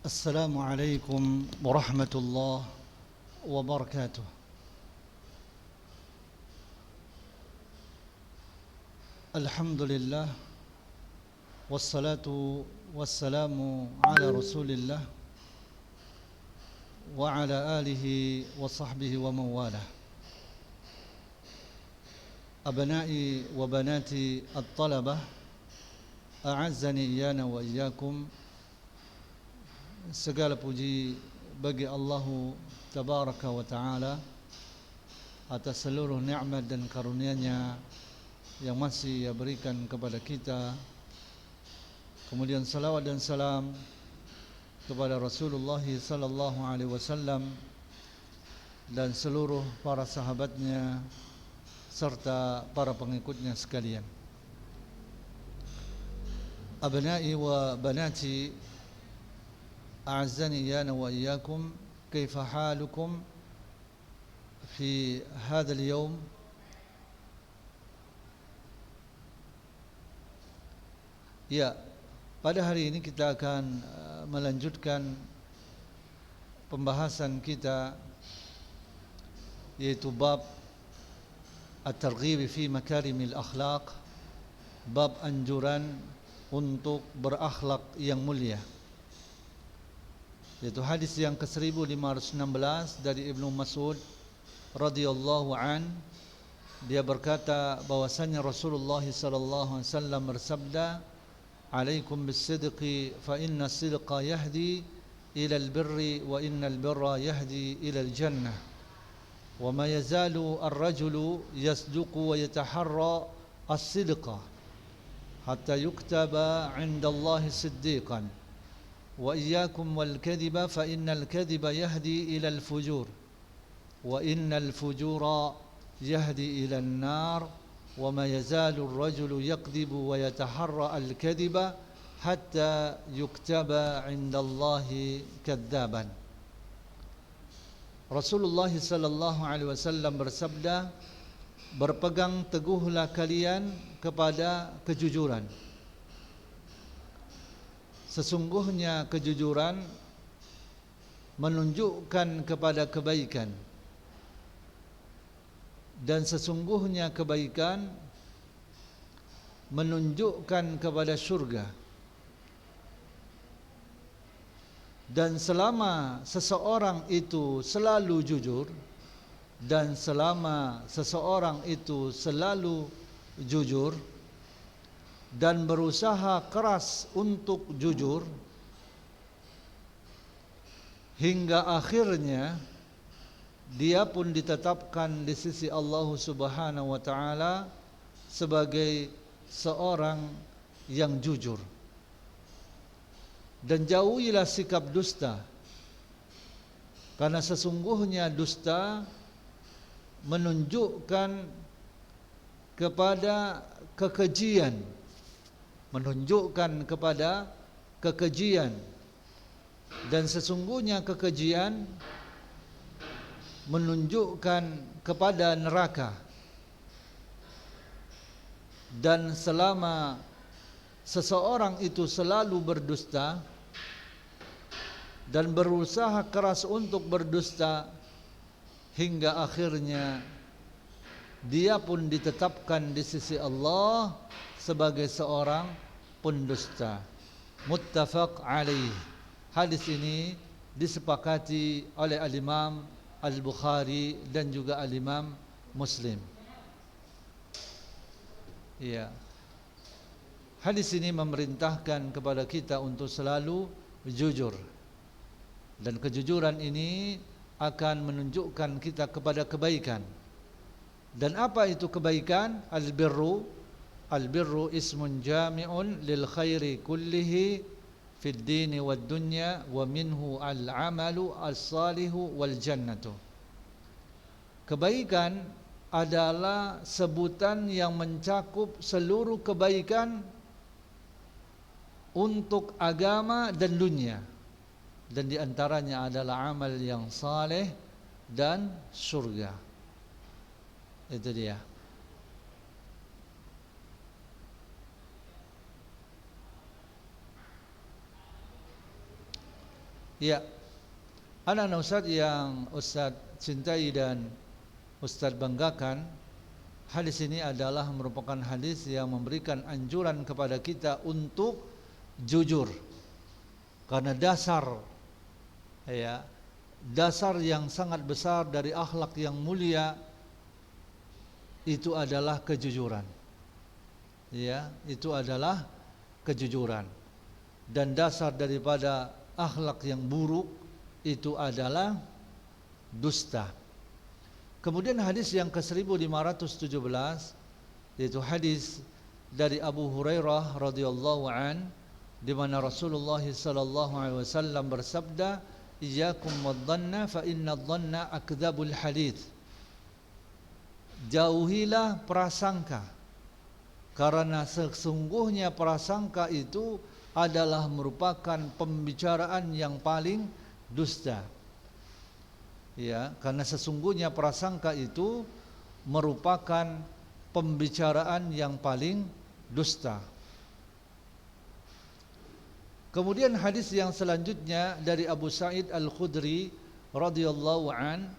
السلام عليكم ورحمة الله وبركاته. الحمد لله والصلاة والسلام على رسول الله وعلى آله وصحبه ومن والاه. أبنائي وبناتي الطلبة، أعزني إيانا وإياكم. Segala puji bagi Allah Tabaraka wa Ta'ala atas seluruh nikmat dan karunia-Nya yang masih Ia berikan kepada kita. Kemudian salawat dan salam kepada Rasulullah sallallahu alaihi wasallam dan seluruh para sahabatnya serta para pengikutnya sekalian. Abnai wa banati, أعزني إيانا وإياكم، كيف حالكم في هذا اليوم؟ Ya, pada hari ini kita akan melanjutkan pembahasan kita, yaitu bab at-targhib fi makarimil akhlaq, bab anjuran untuk berakhlak yang mulia, yaitu hadis yang ke-1516 dari Ibnu Mas'ud radhiyallahu an. Dia berkata bahwasanya Rasulullah sallallahu alaihi wasallam bersabda, "Alaikum bis-sidqi fa inna as-sidqa yahdi ila al-birri wa inna al-birra yahdi ila al-jannah wa ma yazalu ar-rajulu yasduqu wa yataharra as-sidqa hatta yuktaba 'inda Allah siddiqan. وإياكم والكذب فإن الكذب يهدي إلى الفجور وإن الفجور يهدي إلى النار وما يزال الرجل يكذب ويتحرى الكذب حتى يكتب عند الله كذابا." Rasulullah sallallahu alaihi wasallam bersabda, "Berpegang teguhlah kalian kepada kejujuran. Sesungguhnya kejujuran menunjukkan kepada kebaikan, dan sesungguhnya kebaikan menunjukkan kepada syurga. Dan selama seseorang itu selalu jujur, dan selama seseorang itu selalu jujur dan berusaha keras untuk jujur hingga akhirnya dia pun ditetapkan di sisi Allah Subhanahu wa Ta'ala sebagai seorang yang jujur. Dan jauhilah sikap dusta, karena sesungguhnya dusta menunjukkan kepada kekejian, dan sesungguhnya kekejian menunjukkan kepada neraka. Dan selama seseorang itu selalu berdusta dan berusaha keras untuk berdusta hingga akhirnya dia pun ditetapkan di sisi Allah sebagai seorang pendusta. Muttafaq alaih. Hadis ini disepakati oleh Al-Imam Al-Bukhari dan juga Al-Imam Muslim. Ya. Hadis ini memerintahkan kepada kita untuk selalu jujur. Dan kejujuran ini akan menunjukkan kita kepada kebaikan. Dan apa itu kebaikan? Al-birru ismun jami'un lil khairi kullihi fid dini wad dunya wa minhu al-amalu as-salihu wal jannatu. Kebaikan adalah sebutan yang mencakup seluruh kebaikan untuk agama dan dunia, dan diantaranya adalah amal yang saleh dan surga. Itu dia. Ya, anak-anak Ustaz yang Ustaz cintai dan Ustaz banggakan, hadis ini adalah merupakan hadis yang memberikan anjuran kepada kita untuk jujur. Karena dasar yang sangat besar dari akhlak yang mulia itu adalah kejujuran. Ya, itu adalah kejujuran. Dan dasar daripada akhlak yang buruk itu adalah dusta. Kemudian hadis yang ke-1517 yaitu hadis dari Abu Hurairah radhiyallahu an, di mana Rasulullah sallallahu alaihi wasallam bersabda, "Iyyakum wadh-dhanna fa inna adh-dhanna akdzabul hadits." Jauhilah prasangka, karena sesungguhnya prasangka itu adalah merupakan pembicaraan yang paling dusta. Ya, karena sesungguhnya prasangka itu merupakan pembicaraan yang paling dusta. Kemudian hadis yang selanjutnya dari Abu Sa'id Al-Khudri radhiyallahu an,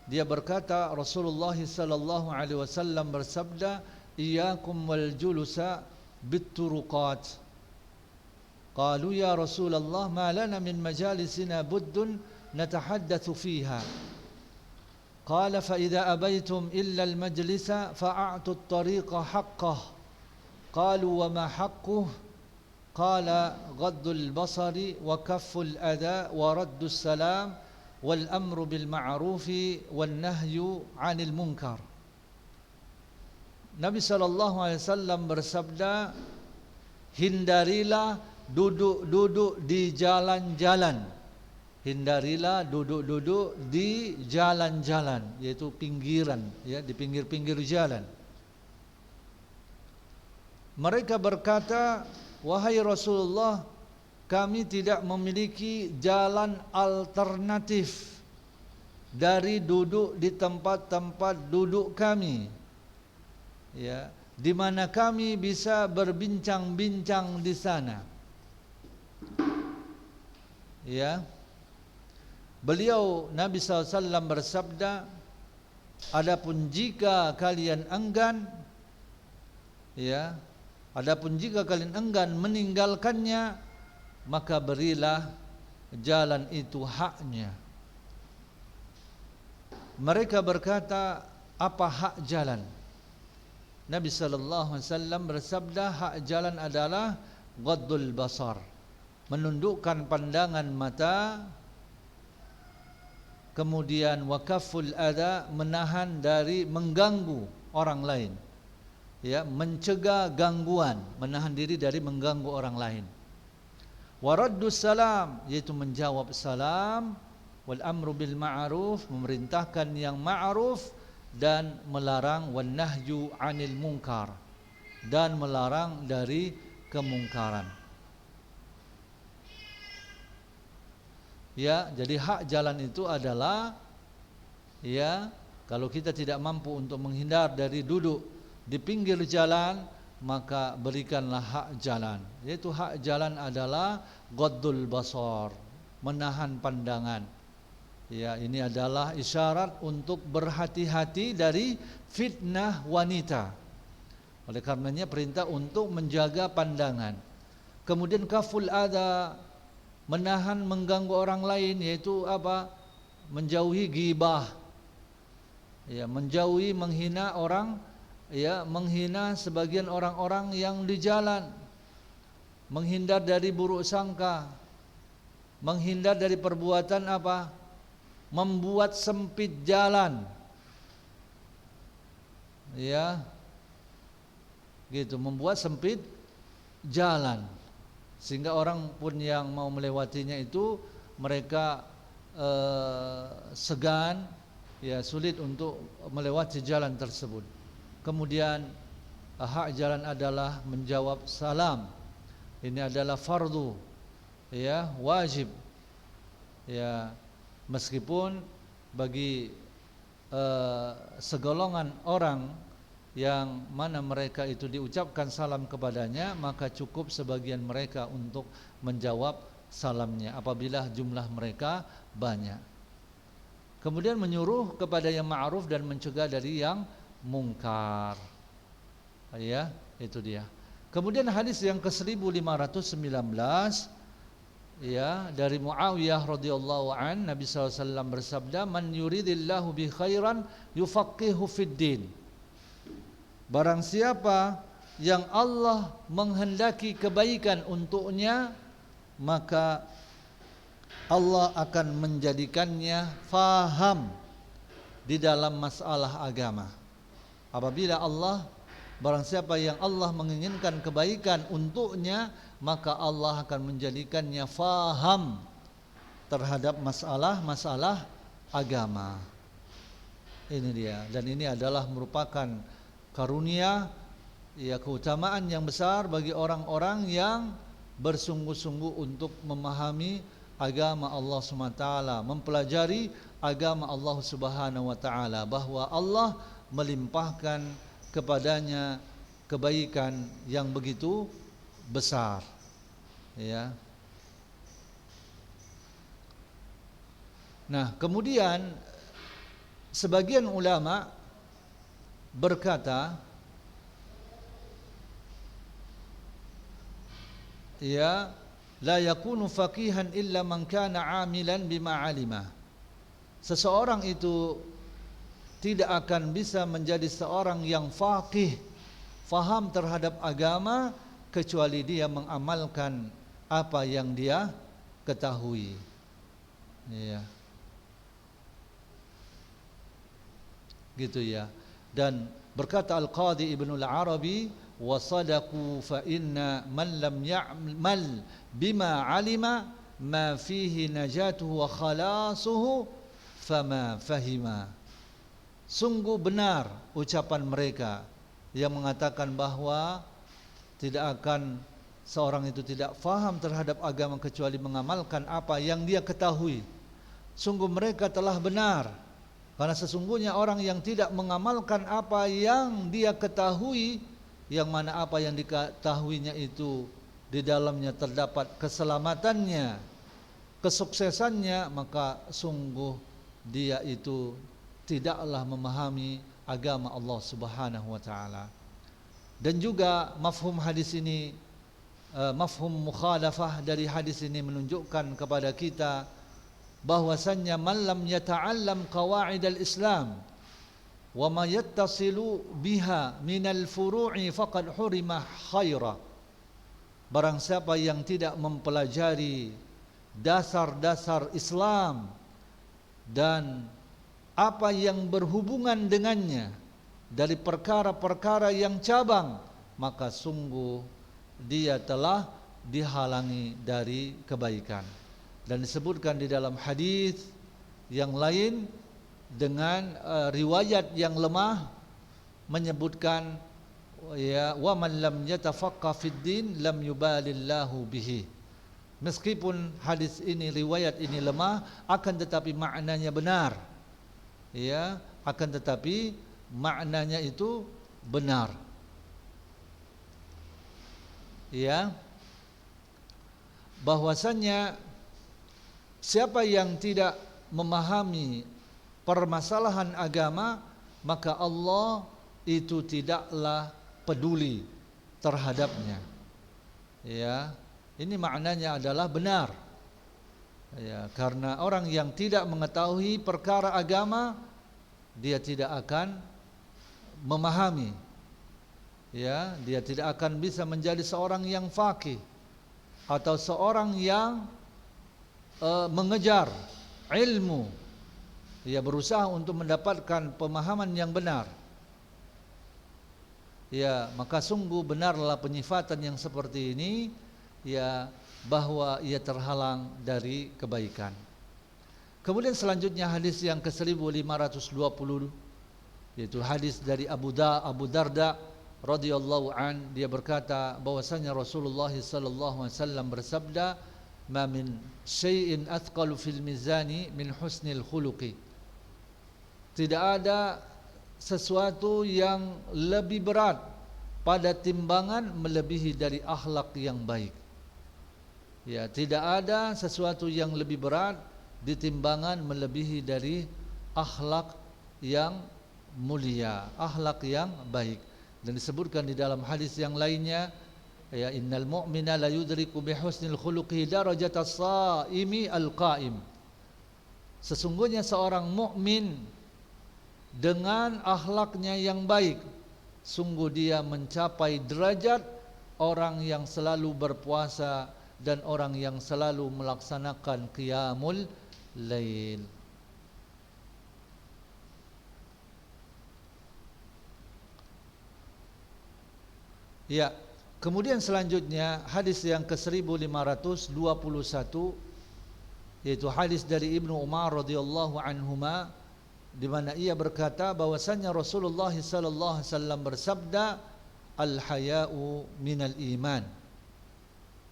dia berkata Rasulullah sallallahu alaihi wasallam bersabda, "Iyyakum wal julusa bit-turuqat." Qalu ya Rasulullah ma lana min majalisina buddun natahaddatsu fiha. Qala fa idza abaytum illa al-majlisa fa'atu at-tariqa haqqah. Qalu wa ma haqquh? Qala ghaddul basari wa kafful adha wa raddus salam wal amru bil ma'rufi wan nahyu 'anil munkar. Nabi sallallahu alaihi wasallam bersabda, hindarilah duduk-duduk di jalan-jalan. Hindarilah duduk-duduk di jalan-jalan, yaitu pinggiran, ya, di pinggir-pinggir jalan. Mereka berkata, wahai Rasulullah, kami tidak memiliki jalan alternatif dari duduk di tempat-tempat duduk kami, ya, di mana kami bisa berbincang-bincang di sana. Ya, beliau Nabi SAW bersabda, adapun jika kalian enggan, ya, adapun jika kalian enggan meninggalkannya, maka berilah jalan itu haknya. Mereka berkata, apa hak jalan? Nabi sallallahu alaihi wasallam bersabda, hak jalan adalah ghaddul basar, menundukkan pandangan mata, kemudian wakaful adha, menahan dari mengganggu orang lain, ya, mencegah gangguan, menahan diri dari mengganggu orang lain. Waraddus salam, yaitu menjawab salam, wal amru bil ma'ruf, memerintahkan yang ma'ruf, dan melarang wan nahyu 'anil munkar, dan melarang dari kemungkaran. Ya, jadi hak jalan itu adalah, ya, kalau kita tidak mampu untuk menghindar dari duduk di pinggir jalan, maka berikanlah hak jalan. Yaitu hak jalan adalah ghaddul basar, menahan pandangan. Ya, ini adalah isyarat untuk berhati-hati dari fitnah wanita. Oleh karenanya perintah untuk menjaga pandangan. Kemudian kaful adha, menahan mengganggu orang lain, yaitu apa? Menjauhi ghibah, ya, menjauhi menghina orang, ya, menghina sebagian orang-orang yang di jalan, menghindar dari buruk sangka, menghindar dari perbuatan apa? Membuat sempit jalan, ya, gitu, membuat sempit jalan, sehingga orang pun yang mau melewatinya itu mereka segan, ya, sulit untuk melewati jalan tersebut. Kemudian hak jalan adalah menjawab salam. Ini adalah fardu, ya, wajib, ya, meskipun bagi segolongan orang yang mana mereka itu diucapkan salam kepadanya, maka cukup sebagian mereka untuk menjawab salamnya apabila jumlah mereka banyak. Kemudian menyuruh kepada yang ma'ruf dan mencegah dari yang mungkar. Ya, itu dia. Kemudian hadis yang ke-1519 ya, dari Muawiyah radhiyallahu an, Nabi SAW bersabda, "Man yuridillahu bi khairan yufaqihu fid din." Barang siapa yang Allah menghendaki kebaikan untuknya, maka Allah akan menjadikannya faham di dalam masalah agama. Apabila barang siapa yang Allah menginginkan kebaikan untuknya, maka Allah akan menjadikannya faham terhadap masalah-masalah agama. Ini dia, dan ini adalah merupakan karunia, ya, keutamaan yang besar bagi orang-orang yang bersungguh-sungguh untuk memahami agama Allah SWT, mempelajari agama Allah Subhanahu wa taala, bahwa Allah melimpahkan kepadanya kebaikan yang begitu besar. Ya. Nah, kemudian sebagian ulama berkata, ya, la yakunu faqihan illa man kana 'amilan bima 'alima. Seseorang itu tidak akan bisa menjadi seorang yang faqih, faham terhadap agama, kecuali dia mengamalkan apa yang dia ketahui. Ya. Gitu ya. Dan berkata Al-Qadhi Ibnul Arabi, wa sadaqu fa inna man lam ya'mal bima 'alima ma fihi najatuhu wa khalasuhu fama fahima. Sungguh benar ucapan mereka yang mengatakan bahwa tidak akan seorang itu tidak faham terhadap agama kecuali mengamalkan apa yang dia ketahui. Sungguh mereka telah benar, karena sesungguhnya orang yang tidak mengamalkan apa yang dia ketahui, yang mana apa yang diketahuinya itu di dalamnya terdapat keselamatannya, kesuksesannya, maka sungguh dia itu tidaklah memahami agama Allah Subhanahu wa taala. Dan juga mafhum hadis ini, mafhum mukhalafah dari hadis ini menunjukkan kepada kita bahwasannya man lam yata'allam qawaidal Islam wa ma yattasilu biha minal furu'i faqad hurima khaira. Barang siapa yang tidak mempelajari dasar-dasar Islam dan apa yang berhubungan dengannya dari perkara-perkara yang cabang, maka sungguh dia telah dihalangi dari kebaikan. Dan disebutkan di dalam hadis yang lain dengan riwayat yang lemah menyebutkan, ya, wa man lam yatafaqqah fid din lam yubalillahu bihi. Meskipun hadis ini, riwayat ini lemah, akan tetapi maknanya benar. Ya, akan tetapi maknanya itu benar. Ya, bahwasannya siapa yang tidak memahami permasalahan agama, maka Allah itu tidaklah peduli terhadapnya. Ya, ini maknanya adalah benar. Ya, karena orang yang tidak mengetahui perkara agama, dia tidak akan memahami. Ya, dia tidak akan bisa menjadi seorang yang faqih atau seorang yang mengejar ilmu. Dia berusaha untuk mendapatkan pemahaman yang benar. Ya, maka sungguh benarlah penyifatan yang seperti ini, ya, bahwa ia terhalang dari kebaikan. Kemudian selanjutnya hadis yang ke-1520, yaitu hadis dari Abu Darda radhiyallahu an, dia berkata bahwasanya Rasulullah sallallahu alaihi wasallam bersabda, "Ma min syai'in athqalu fil mizani min husnil khuluqi." Tidak ada sesuatu yang lebih berat pada timbangan melebihi dari akhlak yang baik. Ya, tidak ada sesuatu yang lebih berat di timbangan melebihi dari akhlak yang mulia, akhlak yang baik. Dan disebutkan di dalam hadis yang lainnya, ya, innal mu'mina la yudriku bi husnil khuluqi darajatas shaimi al-qa'im. Sesungguhnya seorang mukmin dengan akhlaknya yang baik, sungguh dia mencapai derajat orang yang selalu berpuasa dan orang yang selalu melaksanakan qiyamul lail. Ya, kemudian selanjutnya hadis yang ke-1521, yaitu hadis dari Ibnu Umar radhiyallahu anhuma, di mana ia berkata bahwasanya Rasulullah sallallahu alaihi wasallam bersabda, al-haya'u minal iman,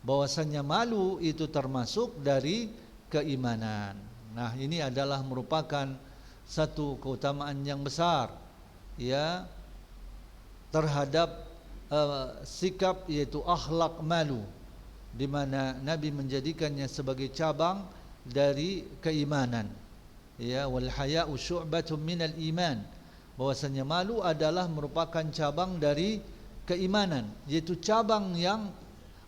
bahwasanya malu itu termasuk dari keimanan. Nah, ini adalah merupakan satu keutamaan yang besar, ya, terhadap sikap, yaitu akhlak malu, di mana Nabi menjadikannya sebagai cabang dari keimanan. Ya, wal haya'u syu'batun minal iman, bahwasanya malu adalah merupakan cabang dari keimanan, yaitu cabang yang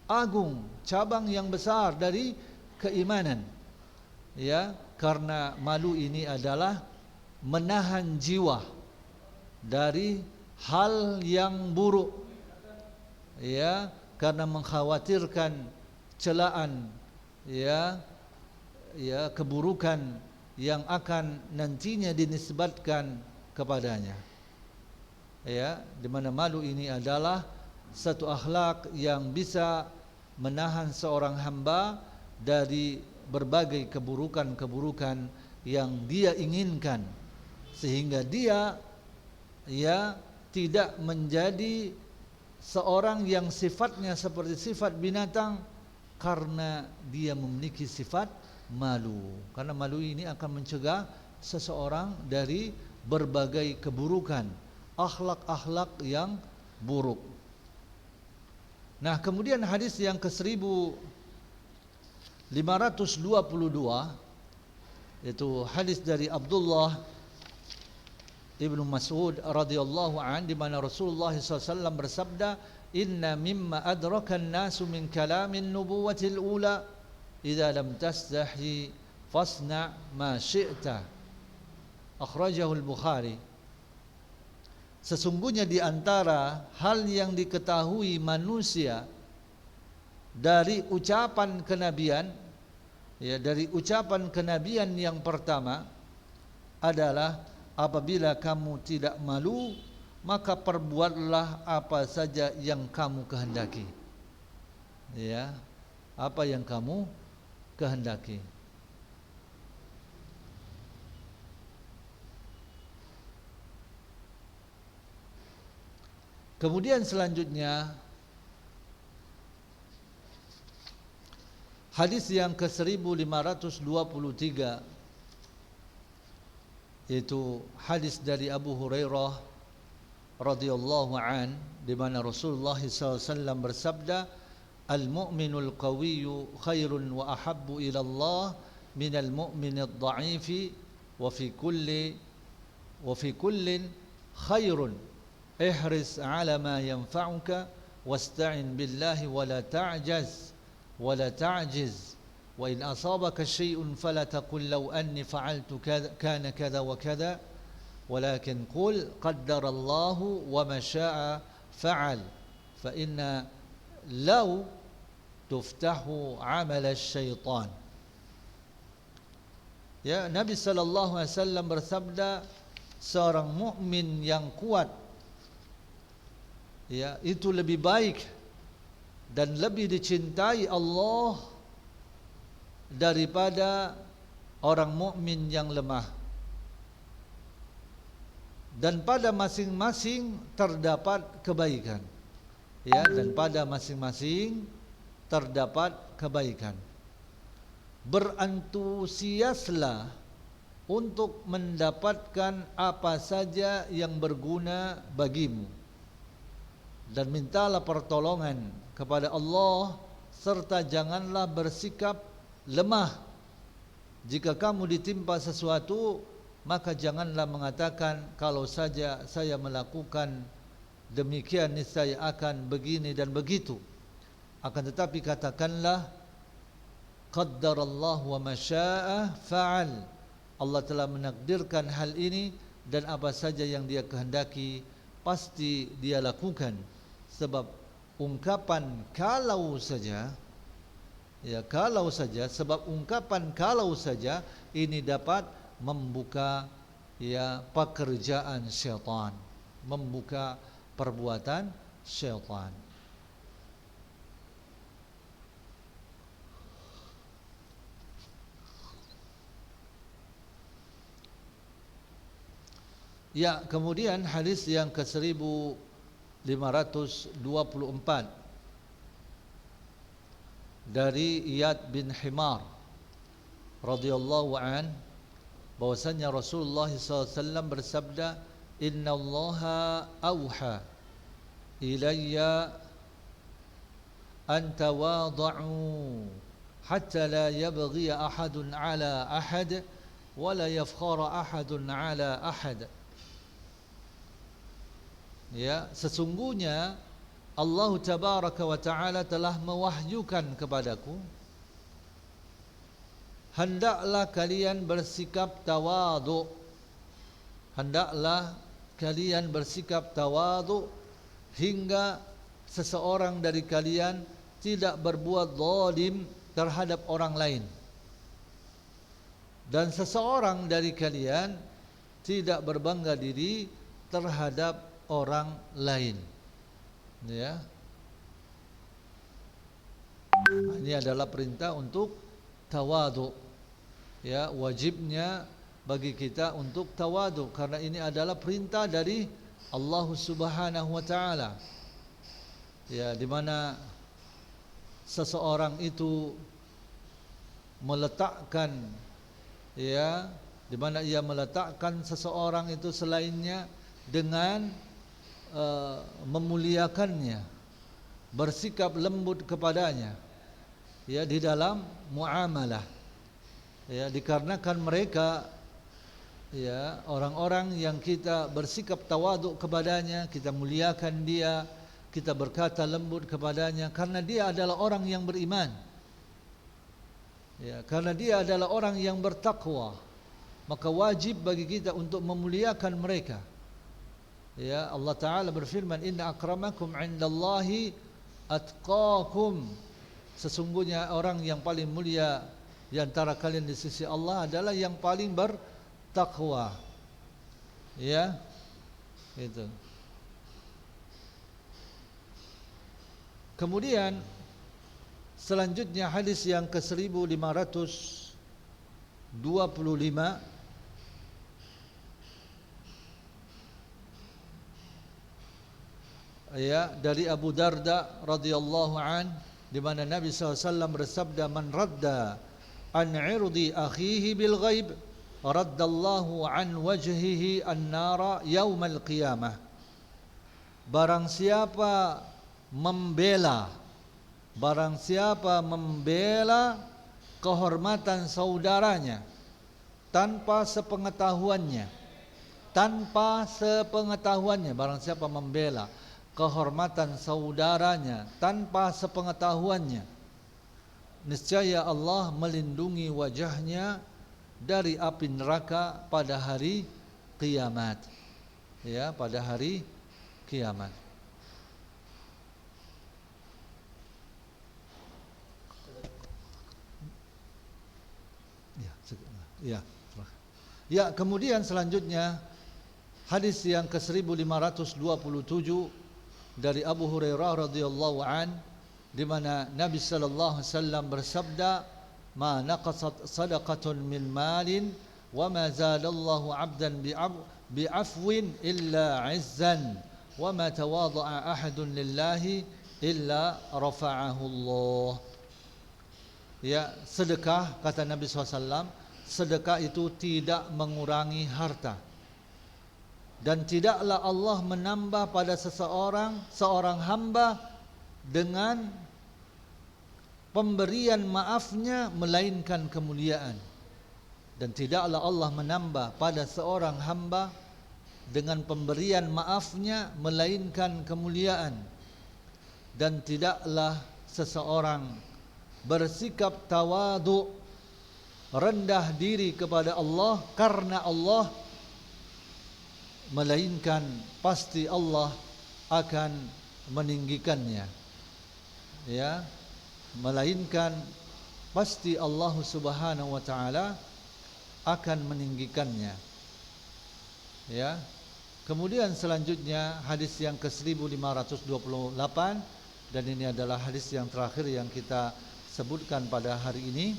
agung, cabang yang besar dari keimanan. Ya, karena malu ini adalah menahan jiwa dari hal yang buruk, ya, karena mengkhawatirkan celaan, ya, keburukan yang akan nantinya dinisbatkan kepadanya. Ya, di mana malu ini adalah satu akhlak yang bisa menahan seorang hamba dari berbagai keburukan-keburukan yang dia inginkan, sehingga dia, ya, tidak menjadi seorang yang sifatnya seperti sifat binatang, karena dia memiliki sifat malu. Karena malu ini akan mencegah seseorang dari berbagai keburukan, akhlak-akhlak yang buruk. Nah, kemudian hadis yang ke-1522, yaitu hadis dari Abdullah Ibnu Mas'ud radhiyallahu an, di mana Rasulullah SAW bersabda, inna mimma adrakan nasu min kalamin nubuwatil ula idza lam tastahi fasna ma syi'ta, akhrajahu al-Bukhari. Sesungguhnya di antara hal yang diketahui manusia dari ucapan kenabian, ya, dari ucapan kenabian yang pertama adalah, apabila kamu tidak malu, maka perbuatlah apa saja yang kamu kehendaki. Ya, apa yang kamu kehendaki. Kemudian selanjutnya hadis yang ke-1523, yaitu hadis dari Abu Hurairah radhiyallahu an, di mana Rasulullah SAW bersabda, al-mu'minul qawiyyu khairun wa ahabbu ila Allah minal mu'minid dha'ifi wa fi kullin khairun ihris ala ma yanfa'uka wasta'in billahi wa la ta'jiz wa in asabaka syai'un fala taqul law anni fa'altu kana kadha wa kadha walakin qul qaddarallahu wa ma syaa fa'al fa inna law tuftahu 'amal asy-syaitan. Ya, Nabi sallallahu alaihi wasallam bersabda, seorang mukmin yang kuat, ya, itu lebih baik dan lebih dicintai Allah daripada orang mukmin yang lemah. Dan pada masing-masing terdapat kebaikan. Ya, dan pada masing-masing terdapat kebaikan. Berantusiaslah untuk mendapatkan apa saja yang berguna bagimu, dan mintalah pertolongan kepada Allah serta janganlah bersikap lemah. Jika kamu ditimpa sesuatu, maka janganlah mengatakan kalau saja saya melakukan demikian niscaya akan begini dan begitu. Akan tetapi katakanlah qaddarallahu wa ma syaa'a fa'al. Allah telah menakdirkan hal ini dan apa saja yang Dia kehendaki pasti Dia lakukan. Sebab ungkapan kalau saja, ya kalau saja, sebab ungkapan kalau saja ini dapat membuka ya pekerjaan syaitan, membuka perbuatan syaitan. Ya, kemudian hadis yang ke-1524 dari Iyad bin Himar radhiyallahu an, bahwasanya Rasulullah SAW bersabda, Inna Allaha awha ilayya an tawada'u hatta la yabghi ahadun ala ahad wa la yafkhara ahadun ala ahad. Ya, sesungguhnya Allah Tabaraka wa Ta'ala telah mewahyukan kepadaku, hendaklah kalian bersikap tawadhu. Hendaklah kalian bersikap tawadhu hingga seseorang dari kalian tidak berbuat zalim terhadap orang lain, dan seseorang dari kalian tidak berbangga diri terhadap orang lain. Ya. Ini adalah perintah untuk tawadhu. Ya, wajibnya bagi kita untuk tawadhu karena ini adalah perintah dari Allah Subhanahu wa taala. Ya, di mana seseorang itu meletakkan, ya, di mana ia meletakkan seseorang itu selainnya dengan memuliakannya, bersikap lembut kepadanya, ya, di dalam muamalah, ya, dikarenakan mereka, ya, orang-orang yang kita bersikap tawaduk kepadanya, kita muliakan dia, kita berkata lembut kepadanya karena dia adalah orang yang beriman, ya, karena dia adalah orang yang bertakwa, maka wajib bagi kita untuk memuliakan mereka. Ya, Allah Ta'ala berfirman, Inna akramakum indallahi atqakum. Sesungguhnya orang yang paling mulia di antara kalian di sisi Allah adalah yang paling bertakwa. Ya, itu. Kemudian selanjutnya hadis yang ke-1525 ya, dari Abu Darda radhiyallahu an, di mana Nabi SAW bersabda, man radda an irdi akhihi bil ghaib raddallahu an wajhihi an-nara yaumal qiyamah. Barang siapa membela kehormatan saudaranya tanpa sepengetahuannya, barang siapa membela kehormatan saudaranya tanpa sepengetahuannya, niscaya Allah melindungi wajahnya dari api neraka pada hari kiamat. Ya, pada hari kiamat. Ya, kemudian selanjutnya hadis yang ke-1527 dari Abu Hurairah radhiyallahu an, di mana Nabi sallallahu alaihi wasallam bersabda, ma naqasat sadaqatun min malin wa ma zadallahu 'abdan bi'afwin illa 'izzan wa ma tawadha'a ahadun lillahi illa rafa'ahu Allah. Ya, sedekah, kata Nabi SAW, sedekah itu tidak mengurangi harta, dan tidaklah Allah menambah pada seorang hamba dengan pemberian maafnya melainkan kemuliaan. Dan tidaklah Allah menambah pada seorang hamba dengan pemberian maafnya melainkan kemuliaan. Dan tidaklah seseorang bersikap tawadhu, rendah diri kepada Allah karena Allah, melainkan pasti Allah akan meninggikannya. Ya, melainkan pasti Allah Subhanahu wa taala akan meninggikannya. Ya. Kemudian selanjutnya hadis yang ke-1528, dan ini adalah hadis yang terakhir yang kita sebutkan pada hari ini,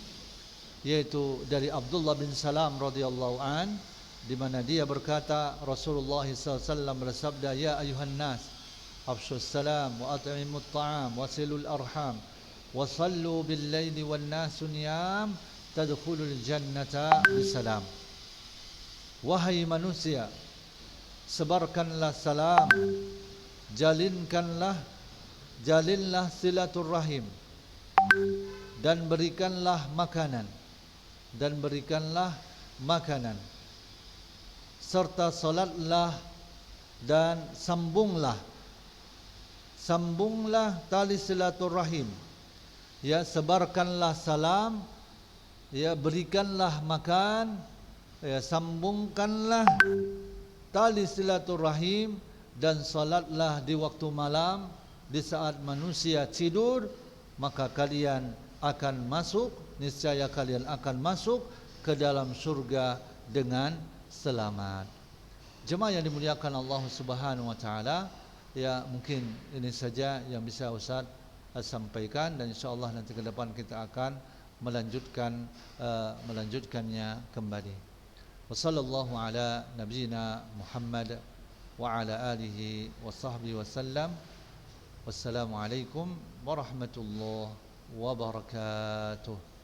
yaitu dari Abdullah bin Salam radhiyallahu an, di mana dia berkata Rasulullah SAW bersabda, ya ayuhan nas afshus salam wa at'imut ta'am wasilul arham wa sallu bil laili wan nasu niyam tadkhulul jannata bisalam. Wahai manusia, sebarkanlah salam, jalinlah silaturrahim, dan berikanlah makanan, serta salatlah dan sambunglah tali silaturrahim. Ya, sebarkanlah salam, ya, berikanlah makan, ya, sambungkanlah tali silaturahim, dan salatlah di waktu malam, di saat manusia tidur, maka kalian akan masuk, niscaya kalian akan masuk ke dalam surga dengan selamat. Jemaah yang dimuliakan Allah Subhanahu wa taala, ya mungkin ini saja yang bisa Ustaz sampaikan, dan insyaallah nanti ke depan kita akan melanjutkannya kembali. Wassallallahu ala nabiyyina Muhammad wa ala alihi wa sahbihi wasallam. Wassalamualaikum warahmatullahi wabarakatuh.